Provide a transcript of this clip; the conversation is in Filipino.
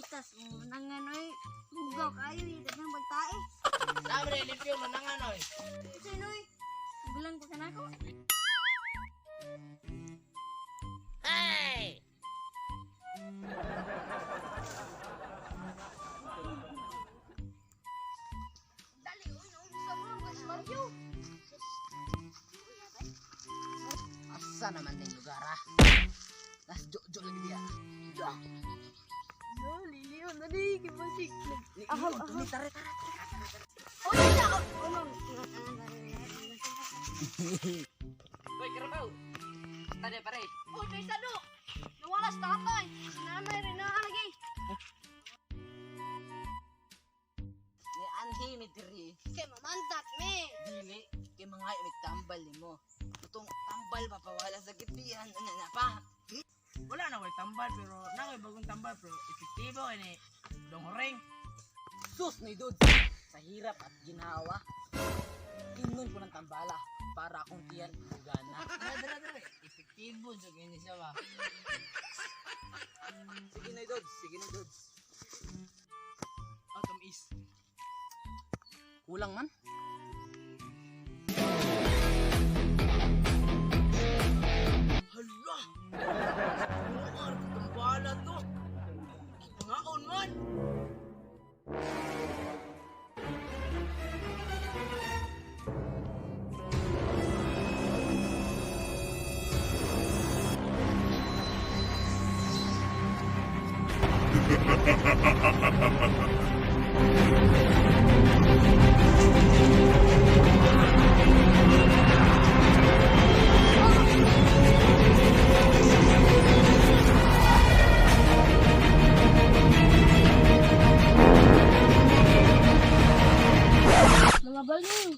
butas mo nangan oy. Bugaw kayo daghang bagtae. Sabre limpyo manangan oy. Sino oy? Bulan ko kanako. Hey! Dali oy no. Sa mo guys Mario. Asa naman din lugar ah. Las jojo lagi dia. Dali Leon dali kibasik. Ako tara. Oh ya. Oh no. Hoy karabaw. Tade pare. Oy kay sado. Nawala sa tatay. Nanay rin na lagi. Ni anhi mi diri. Kay mamandat me. Dili kay mga tambal nimo. Itong tambal papawala sa gitian na pa. Wala na ko'y tambal pero na ko'y bagong tambal pero epektibo ini dongoreng. Sus ni Dud. Sa hirap at ginawa. Ingon ko ng tambala para akong tiyan bugana. Dara. Epektibo jud ini siya ba. Sige na Dud. Autumn is. Kulang man. Hala. Luar tambala to. Ngaon man. Mga baliw.